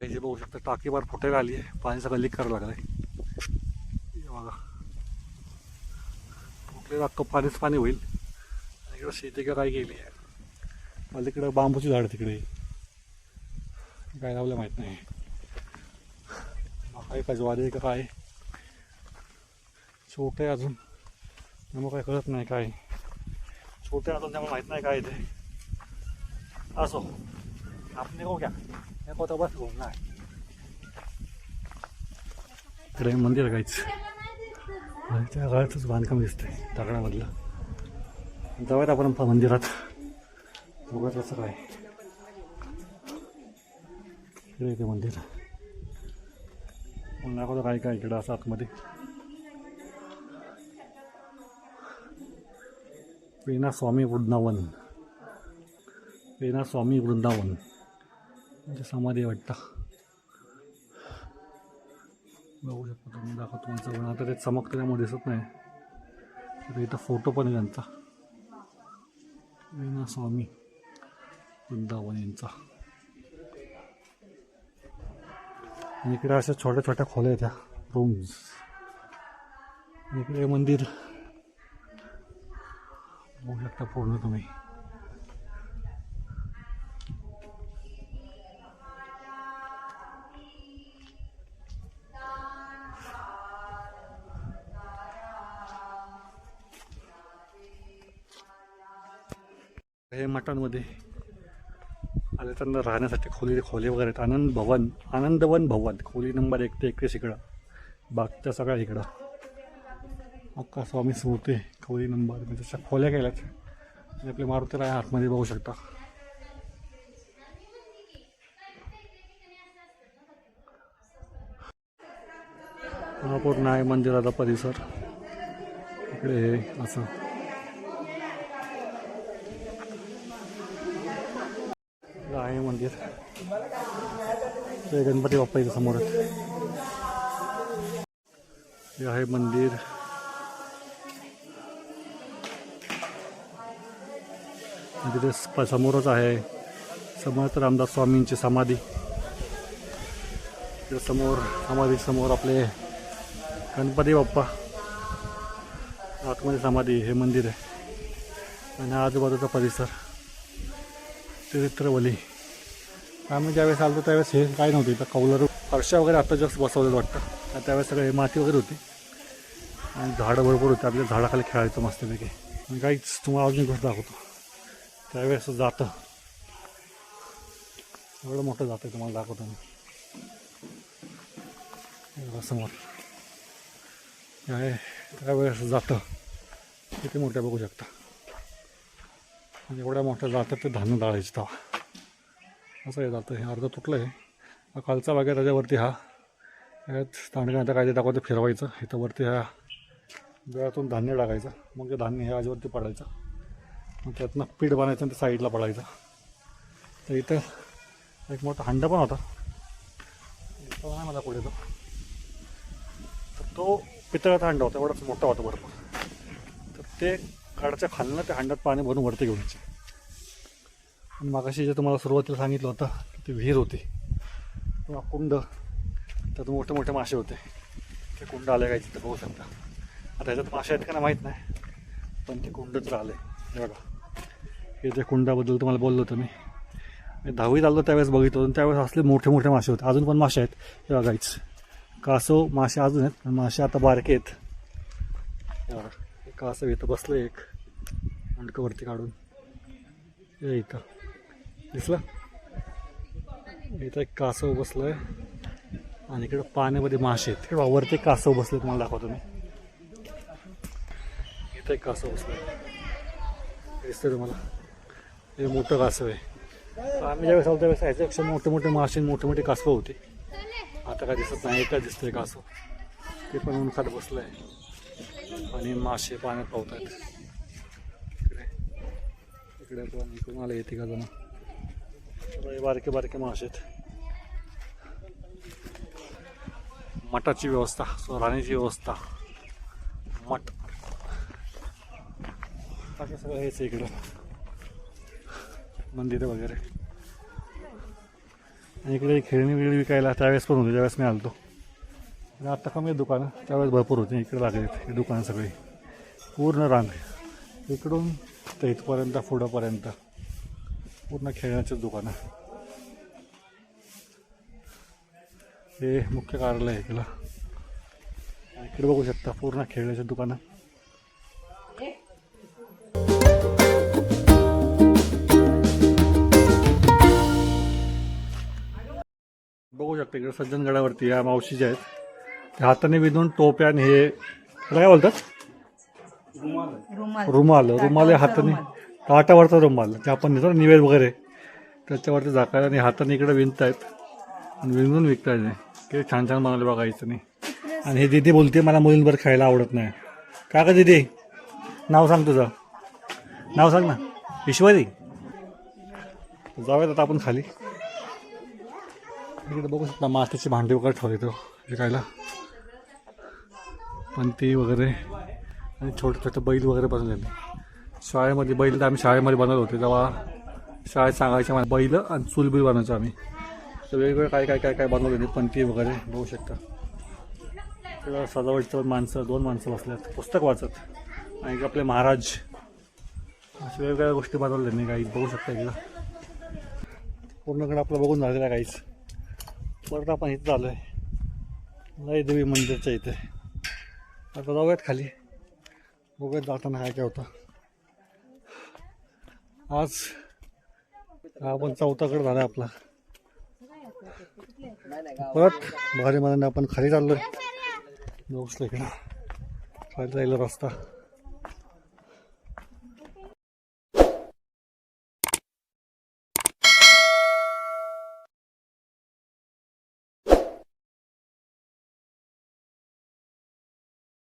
हे जे बघू शकता टाकीभर फुटायला आली आहे, पाणी सगळं लीक करायला लागलं आहे. बघा फुटलेलं अख्खं पाणीच पाणी होईल. इकडं शेती का काय गेली आहे. मला तिकडं बांबूची झाड तिकडे काय लावलं माहीत नाही. काय का ज्वारी आहे का काय, छोटे अजून त्यामुळे काय कळत नाही. काय छोटे अजून त्यामुळे माहीत नाही काय ते. असो आपण हो क्या या कोणता बस घुमना आहे. इकडे मंदिर आहे काहीच, त्या काळातच बांधकाम दिसतंय दगडामधलं. जाऊयात आपण मंदिरात, बघत कसं काय. इकडे ते मंदिर दाखवतो काय काय इकडं असं आतमध्ये. पेना स्वामी वृंदावन, पेना स्वामी वृंदावन म्हणजे समाधी वाटतं. बघू शकतो तुम्ही, दाखवतो तुमचं पण आता ते चमकतं त्यामुळे दिसत नाही. तर इथं फोटो पण आहे त्यांचा, पेना स्वामी वृंदावन यांचा. आणि इकडे अशा छोट्या छोट्या खोल्या आहेत त्या रूम्स. इकडे मंदिर बघू शकता पूर्ण तुम्ही. हे मठांमध्ये आले त्यांना राहण्यासाठी खोली वगैरे आहेत. आनंदवन भवन खोली नंबर 1 ते 31 इकडं. बागच्या सगळ्या इकडं अक्का स्वामी स्मृती खोली नंबर मी तशा खोल्या केल्यात. आणि आपले मारुतीला आतमध्ये बघू शकता. हा पूर्ण आहे मंदिराचा परिसर. इकडे हे असं आहे मंदिर. ते गणपती बाप्पा इथं समोर आहेत. हे आहे मंदिर. तिथे समोरच आहे समर्थ रामदास स्वामींची समाधी. समोर समाधी समोर आपले गणपती बाप्पा, आतमध्ये समाधी, हे मंदिर आहे. आणि आजूबाजूचा परिसर चरित्रवली. आम्ही ज्यावेळेस आलो त्यावेळेस हे काय नव्हतं इथं. कौलर फरशा वगैरे आता जास्त बसवलेलं वाटतं. आणि त्यावेळेस सगळे माती वगैरे होती आणि झाडं भरपूर होती. आपल्या झाडाखाली खेळायचं मस्तपैकी. आणि काहीच तुम्हाला अजून गोष्ट दाखवतो. त्यावेळेस जातं एवढं मोठं जातं तुम्हाला दाखवतो मी. समोर आहे त्यावेळेस जातं किती मोठ्या बघू शकता. एवढ्या मोठ्या जातं ते धान्य डाळायचं तेव्हा असं हे जातं. हे अर्ध तुटलं आहे. हा खालचा भाग आहे त्याच्यावरती हा यात दांडगा काय ते दाखवते फिरवायचं. इथं वरती ह्या गळ्यातून धान्य टाकायचं. मग ते धान्य ह्या आजवरती पडायचं. मग त्यातनं पीठ बनायचं आणि ते साईडला पडायचं. तर इथं एक मोठा हंडा पण होता. इथं नाही मला पुढे तो पितळाचा हंडा होता. एवढाच मोठा होता भरपूर. तर ते काडाच्या खालनं त्या हंड्यात पाणी भरून वरती घेऊन यायचे. आणि मागाशी जे तुम्हाला सुरुवातीला सांगितलं होतं की ती विहीर होती किंवा कुंड, त्यात मोठे मोठे मासे होते. ते कुंड आले काय तिथं बघू शकता. आता ह्याच्यात मासे आहेत का ना माहीत नाही, पण ते कुंडच राहिले. हे बघा हे त्या कुंडाबद्दल तुम्हाला बोललो होतं मी. 10वीत आलो त्यावेळेस बघितलं होतं. त्यावेळेस असले मोठे मोठे मासे होते. अजून पण मासे आहेत हे बघायच. कासव मासे अजून आहेत, मासे आता बारके आहेत. कासव इथं बसलं एक अंडकवरती काढून. हे इथं दिसलं, इथं एक कासव बसलं आहे आणि इकडं पाण्यामध्ये मासे आहेत. इकडं वरती कासव बसले तुम्हाला दाखवतो मी. इथं एक कासव बसलं आहे दिसतंय तुम्हाला. हे मोठं कासव आहे. आम्ही ज्यावेळेस आलो त्यावेळेस ह्याच्यापेक्षा मोठे मोठे मासे मोठे मोठे कासव होते. आता काय दिसत नाही, एकच दिसतंय कासव. ते पण उन्हात बसलं आहे आणि मासे पाण्यात पावत आहेत. इकडे पण इकडून आले येते का जण बारके बारके मासे आहेत. मठाची व्यवस्था, राहण्याची व्यवस्था, मठ असं सगळं हेच इकडं मंदिरं वगैरे. आणि इकडे खेळणी वेगळी विकायला त्यावेळेस पण होते, त्यावेळेस मी आलतो. आणि आता कमी दुकानं, त्यावेळेस भरपूर होते. इकडे लागले ही दुकानं सगळी, पूर्ण रांग इकडून ते इथपर्यंत पुढंपर्यंत पूर्ण खेळण्याचीच दुकानं. हे मुख्य कार्यालय आहे इकडं. इकडे बघू शकता पूर्ण खेळण्याची दुकानं. बघू शकता इकडे सज्जनगडावरती या मावशी ज्या आहेत त्या हाताने विणून टोप्या आणि हे त्याला काय बोलतात, रुमाल हाताने, ताटावरचा रुमाल जे आपण नेतो निवेद वगैरे त्याच्यावरती झाकायला आणि हाताने इकडे विणतायत आणि विणून विकतायत. ते छान छान बनवले बघायचं नाही. आणि हे दीदी बोलते मला मुलींवर खायला आवडत नाही. का का दीदी, नाव सांग तुझं, नाव सांग ना. ईश्वरी. जाऊयात आता आपण खाली. इकडे बघू शकता मातीची भांडी वगैरे ठेवली तो विकायला, पंती वगैरे आणि छोटे छोटे बैल वगैरे बनवलेले. शाळेमध्ये बैल तर आम्ही शाळेमध्ये बनवत होते तेव्हा शाळेत सांगायचे मला बैल आणि चुलबिल बनवायचो आम्ही. तर वेगवेगळं काय काय काय काय बनवलेली पंती वगैरे बघू शकता. त्याला सजावटचं माणसं, 2 माणसं बसल्यात पुस्तक वाचत. आणि आपले महाराज अशा वेगवेगळ्या गोष्टी बनवल्या नाही काहीच बघू शकता. इकडं पूर्णकडे आपलं बघून झालेलं आहे काहीच. परत आपण इथं आलो आहे लय देवी मंदिरच्या इथे. आता जाऊयात खाली, बघूयात जाताना काय काय होतं. आज आपण 4था गड झाला आपला. परत भारी मनाने आपण खाली चाललोय. बघू इकडं खाली जायला रस्ता.